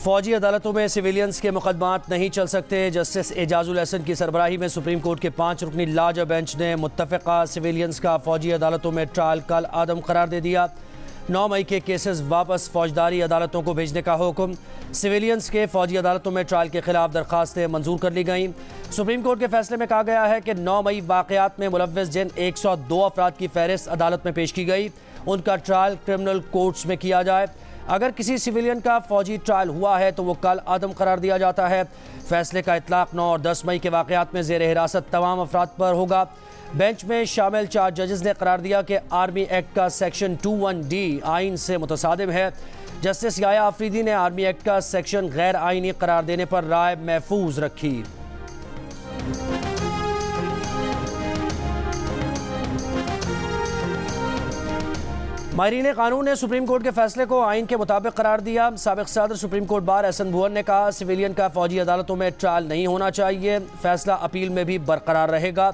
फौजी अदालतों में सिविलियंस के मुकदमात नहीं चल सकते। जस्टिस एजाजुल हसन की सरबराही में सुप्रीम कोर्ट के 5 रुकनी लार्जर बेंच ने मुत्तफ़िका सिविलियंस का फौजी अदालतों में ट्रायल कल आदम करार दे दिया। 9 मई के केसेस वापस फौजदारी अदालतों को भेजने का हुक्म। सिविलियंस के फौजी अदालतों में ट्रायल के खिलाफ दरखास्तें मंजूर कर ली गईं। सुप्रीम कोर्ट के फैसले में कहा गया है कि 9 मई वाक़यात में मुलव्वस जिन 102 अफराद की फहरिस्त अदालत में पेश की गई, उनका ट्रायल क्रिमिनल कोर्ट्स में किया जाए। अगर किसी सिविलियन का फौजी ट्रायल हुआ है तो वो कल आदम करार दिया जाता है। फैसले का इतलाक 9 और 10 मई के वाक़यात में ज़ेर हिरासत तमाम अफराद पर होगा। बेंच में शामिल 4 जजेस ने करार दिया कि आर्मी एक्ट का सेक्शन 21D आइन से मुतसादिम है। जस्टिस याया आफरीदी ने आर्मी एक्ट का सेक्शन गैर आइनी करार देने पर राय महफूज रखी। माहिरीन कानून ने सुप्रीम कोर्ट के फैसले को आइन के मुताबिक करार दिया। साबिक सदर सुप्रीम कोर्ट बार एहसन भुवन ने कहा, सिविलियन का फौजी अदालतों में ट्रायल नहीं होना चाहिए, फैसला अपील में भी बरकरार रहेगा।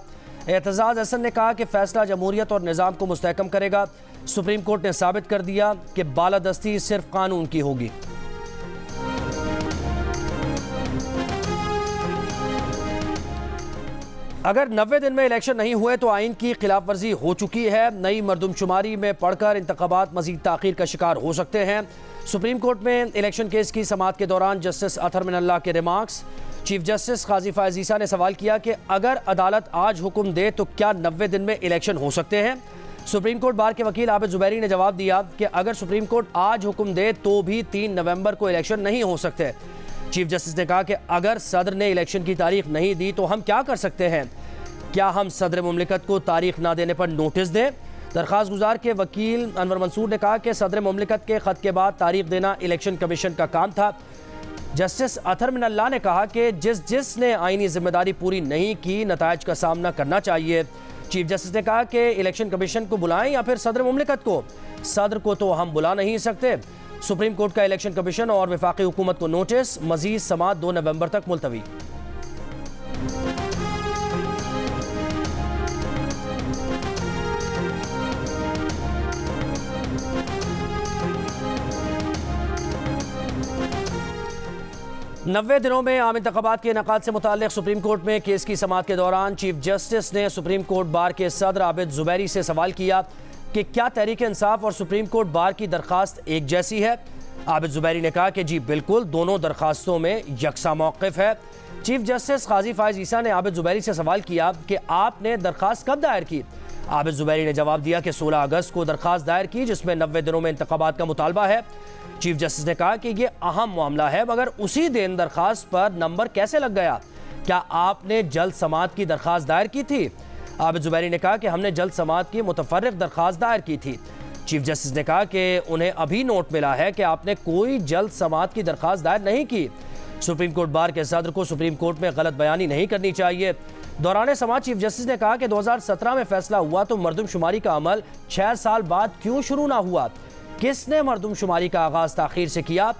एतजाज हसन ने कहा कि फैसला जमहूरियत और निज़ाम को मुस्तहकम करेगा। सुप्रीम कोर्ट ने साबित कर दिया कि बालादस्ती सिर्फ कानून की होगी। अगर 90 दिन में इलेक्शन नहीं हुए तो आइन की खिलाफ वर्जी हो चुकी है। नई मरदमशुमारी में पढ़कर इंतखाबात मजीद ताख़ीर का शिकार हो सकते हैं। सुप्रीम कोर्ट में इलेक्शन केस की समाअत के दौरान जस्टिस अतहर मिनल्लाह के रिमार्क्स। चीफ जस्टिस काजी फायज़ ईसा ने सवाल किया कि अगर अदालत आज हुक्म दे तो क्या 90 दिन में इलेक्शन हो सकते हैं। सुप्रीम कोर्ट बार के वकील आबिद जुबैरी ने जवाब दिया कि अगर सुप्रीम कोर्ट आज हुक्म दे तो भी 3 नवंबर को इलेक्शन नहीं हो सकते। चीफ जस्टिस ने कहा कि अगर सदर ने इलेक्शन की तारीख नहीं दी तो हम क्या कर सकते हैं? क्या हम सदर मुमलिकत को तारीख ना देने पर नोटिस दें? दरख्वास्त गुजार के वकील अनवर मंसूर ने कहा कि सदर मुमलिकत के ख़त के बाद तारीख देना इलेक्शन कमीशन का काम था। जस्टिस अतहर मिनल्लाह ने कहा कि जिसने आइनी जिम्मेदारी पूरी नहीं की, नतायज का सामना करना चाहिए। चीफ जस्टिस ने कहा कि इलेक्शन कमीशन को बुलाएं या फिर सदर मुमलिकत को। सदर को तो हम बुला नहीं सकते। सुप्रीम कोर्ट का इलेक्शन कमीशन और वफाकी हुकूमत को नोटिस। मजीद समाअत 2 नवंबर तक मुलतवी। नब्बे दिनों में आम इंतखाबात के इनेकाद से मुताल्लिक सुप्रीम कोर्ट में केस की समाअत के दौरान चीफ जस्टिस ने सुप्रीम कोर्ट बार के सदर आबिद जुबैरी से सवाल किया कि क्या तहरीक इंसाफ और सुप्रीम कोर्ट बार की दरख्वास्त एक जैसी है। आबिद जुबैरी ने कहा कि जी बिल्कुल, दोनों दरख्वास्तों में यकसा मौक़िफ़ है। चीफ जस्टिस काजी फायज़ ईसा ने आबिद जुबैरी से सवाल किया कि आपने दरख्वास्त कब दायर की। आबिद जुबैरी ने जवाब दिया कि 16 अगस्त को दरख्वास्त दायर की, जिसमें 90 दिनों में इंतखाबात का मुतालबा है। चीफ जस्टिस ने कहा कि यह अहम मामला है, मगर उसी दिन दरख्वास्त पर नंबर कैसे लग गया? क्या आपने जल्द समाअत की दरख्वास्त दायर की थी? आबिद जुबैरी ने कहा कि हमने जल्द समाअत की मुतफर्रिक दरख्वास्त दायर की थी। चीफ जस्टिस ने कहा कि उन्हें अभी नोट मिला है कि आपने कोई जल्द समाअत की दरख्वास्त दायर नहीं की। सुप्रीम कोर्ट बार के सदर को सुप्रीम कोर्ट में गलत बयानी नहीं करनी चाहिए। दौरान समाअत चीफ जस्टिस ने कहा कि 2017 में फैसला हुआ तो मरदमशुमारी का अमल 6 साल बाद क्यों शुरू ना हुआ? किसने मरदमशुमारी का आगाज ताखीर से किया?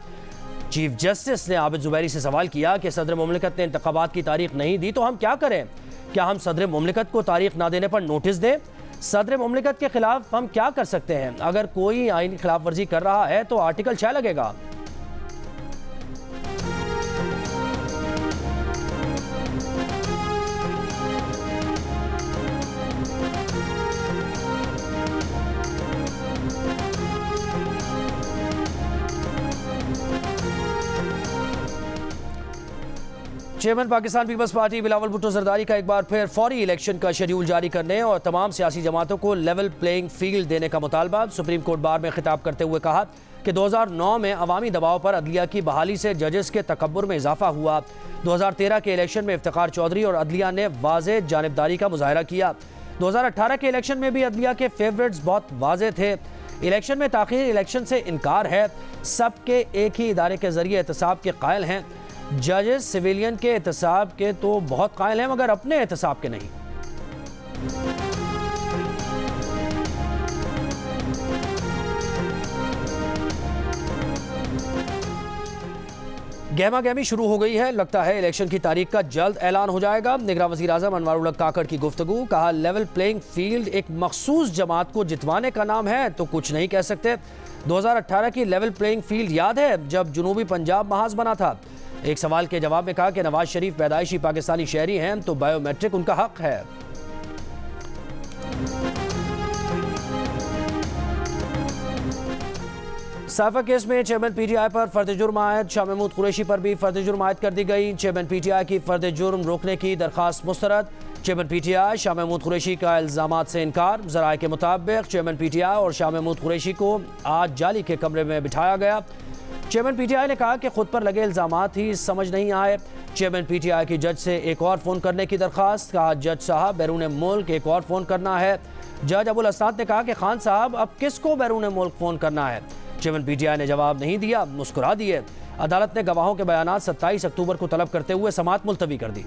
चीफ जस्टिस ने आबिद जुबैरी से सवाल किया कि सदर मुमलिकत ने इंतखाबात की तारीख नहीं दी तो हम क्या करें? क्या हम सदर मुमलिकत को तारीख ना देने पर नोटिस दें? सदर मुमलिकत के खिलाफ हम क्या कर सकते हैं? अगर कोई आईनी खिलाफ वर्जी कर रहा है तो आर्टिकल 6 लगेगा। चेयरमैन पाकिस्तान पीपल्स पार्टी बिलावल भुट्टो जरदारी का एक बार फिर फौरी इलेक्शन का शेड्यूल जारी करने और तमाम सियासी जमातों को लेवल प्लेइंग फील्ड देने का मुतालबा। सुप्रीम कोर्ट बार में खिताब करते हुए कहा कि 2009 में अवामी दबाव पर अदलिया की बहाली से जजेस के तकब्बुर में इजाफा हुआ। 2013 के इलेक्शन में इफ्तिखार चौधरी और अदलिया ने वाज़े जानिबदारी का मुजाहरा किया। 2018 के इलेक्शन में भी अदलिया के फेवरेट्स बहुत वाज़े थे। इलेक्शन में ताख़ीर इलेक्शन से इनकार है। सबके एक ही इदारे के जरिए एहतसाब के कायल हैं। जजेस सिविलियन के एहतसाब के तो बहुत कायल हैं, मगर अपने एहतसाब के नहीं। गहमा गहमी शुरू हो गई है। लगता है इलेक्शन की तारीख का जल्द ऐलान हो जाएगा। निगरान वज़ीर आज़म अनवारुल हक काकड़ की गुफ्तगू। कहा, लेवल प्लेइंग फील्ड एक मखसूस जमात को जितवाने का नाम है तो कुछ नहीं कह सकते। 2018 की लेवल प्लेइंग फील्ड याद है जब जनूबी पंजाब महाज बना था। एक सवाल के जवाब में कहा कि नवाज शरीफ पैदाइशी पाकिस्तानी शहरी हैं तो बायोमेट्रिक उनका हक है। साइफर केस में चेयरमैन पीटीआई पर फर्द जुर्म आयद। शाह महमूद कुरैशी पर भी फर्द जुर्म आयद कर दी गई। चेयरमैन पीटीआई की फर्द जुर्म रोकने की दरखास्त मुस्तरद। चेयरमैन पीटीआई शाह महमूद कुरैशी का इल्जामात से इनकार। ज़राए के मुताबिक चेयरमैन पीटीआई और शाह महमूद कुरैशी को आज जाली के कमरे में बिठाया गया। चेयरमैन पीटीआई ने कहा कि खुद पर लगे इल्जामात ही समझ नहीं आए। चेयरमैन पीटीआई की जज से एक और फ़ोन करने की दरखास्त। कहा, जज साहब बैरून मुल्क एक और फ़ोन करना है। जज अबुल हसनात ने कहा कि खान साहब अब किसको बैरून मुल्क फ़ोन करना है। चेयरमैन पीटीआई ने जवाब नहीं दिया, मुस्कुरा दिए। अदालत ने गवाहों के बयानात 27 अक्टूबर को तलब करते हुए समाअत मुलतवी कर दी।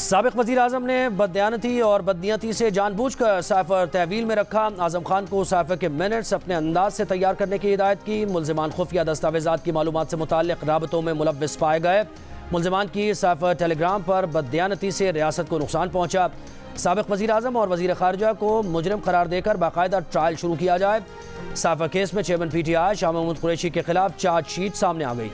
साबिक वज़ीर आज़म ने बददयानती और बदनीयती से जानबूझकर साइफर तहवील में रखा। आज़म खान को साइफर के मिनट्स अपने अंदाज से तैयार करने की हिदायत की। मुल्ज़िमान खुफिया दस्तावेज़ात की मालूमात से मुताल्लिक़ राबतों में मुलव्विस पाए गए। मुल्ज़िमान की साइफर टेलीग्राम पर बददयानती से रियासत को नुकसान पहुँचा। साबिक वज़ीर आज़म और वज़ीर ख़ारजा को मुजरिम करार देकर बाकायदा ट्रायल शुरू किया जाए। साइफर केस में चेयरमैन पीटीआई शाह महमूद कुरैशी के खिलाफ चार्जशीट सामने आ गई।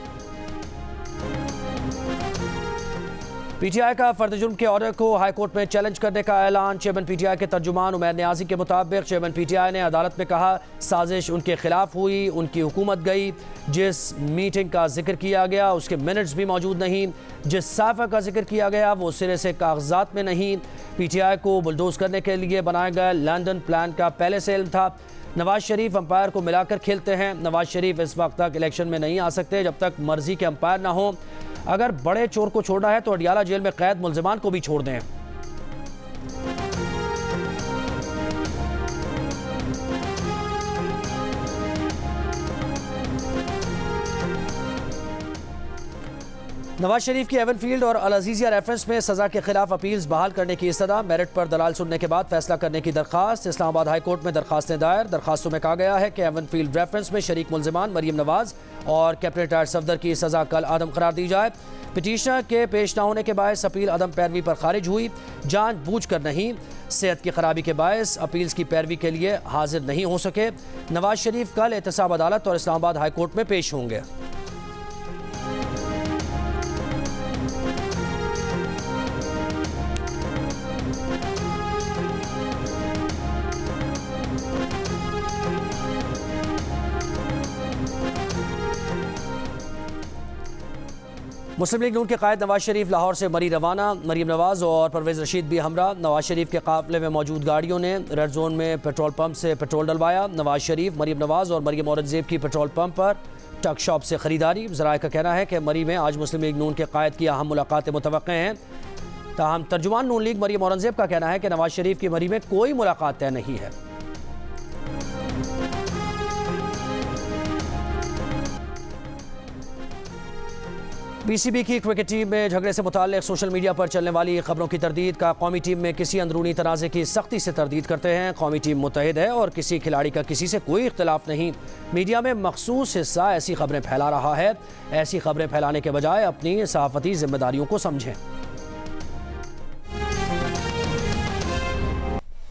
पीटीआई का फर्द जुर्म के ऑर्डर को हाई कोर्ट में चैलेंज करने का ऐलान। चेयरमैन पीटीआई के तर्जुमान उमैर नियाज़ी के मुताबिक चेयरमैन पीटीआई ने अदालत में कहा, साजिश उनके खिलाफ हुई, उनकी हुकूमत गई। जिस मीटिंग का जिक्र किया गया उसके मिनट्स भी मौजूद नहीं। जिस साफा का जिक्र किया गया वो सिरे से कागजात में नहीं। पीटीआई को बुलडोज करने के लिए बनाया गया लंदन प्लान का पहले से इल्म था। नवाज शरीफ अंपायर को मिलाकर खेलते हैं। नवाज शरीफ इस वक्त तक इलेक्शन में नहीं आ सकते जब तक मर्जी के अंपायर ना हो। अगर बड़े चोर को छोड़ना है तो अडियाला जेल में कैद मुल्जिमान को भी छोड़ दें। नवाज शरीफ की एवनफील्ड और अल अजीजिया रेफरेंस में सजा के खिलाफ अपील्स बहाल करने की इस्तदा। मेरिट पर दलाल सुनने के बाद फैसला करने की दरखास्त। इस्लामाबाद हाई कोर्ट में दरखास्तें दायर। दरखास्तों में कहा गया है कि एवनफील्ड रेफरेंस में शरीक मुल्जिमान मरीम नवाज और कैप्टन रिटायर्ड सफदर की सजा कल आदम करार दी जाए। पिटीशनर के पेश न होने के बायस अपील अदम पैरवी पर खारिज हुई। जानबूझ कर नहीं, सेहत की खराबी के बायस अपील्स की पैरवी के लिए हाजिर नहीं हो सके। नवाज शरीफ कल एहतसाब अदालत और इस्लामाबाद हाई कोर्ट में पेश होंगे। मुस्लिम लीग नून के कायद नवाज शरीफ लाहौर से मरी रवाना। मरीम नवाज और परवेज़ रशीद भी हमरा। नवाज शरीफ के काफिले में मौजूद गाड़ियों ने रेड जोन में पेट्रोल पंप से पेट्रोल डलवाया। नवाज शरीफ, मरीम नवाज और मरीम औरंगजेब की पेट्रोल पंप पर टक शॉप से खरीदारी। ज़राए का कहना है कि मरी में आज मुस्लिम लीग नून के कायद की अहम मुलाकातें मुतवक्के हैं। ताहम तर्जुमान नून लीग मरीम औरंगजेब का कहना है कि नवाज शरीफ की मरी में कोई मुलाकात तय नहीं है। पीसीबी की क्रिकेट टीम में झगड़े से मुताल्लिक़ सोशल मीडिया पर चलने वाली खबरों की तरदीद का कौमी टीम में किसी अंदरूनी तनाज़े की सख्ती से तरदीद करते हैं। कौमी टीम मुत्तहिद है और किसी खिलाड़ी का किसी से कोई इख्तिलाफ नहीं। मीडिया में मखसूस हिस्सा ऐसी खबरें फैला रहा है। ऐसी खबरें फैलाने के बजाय अपनी सहाफ़ती जिम्मेदारियों को समझें।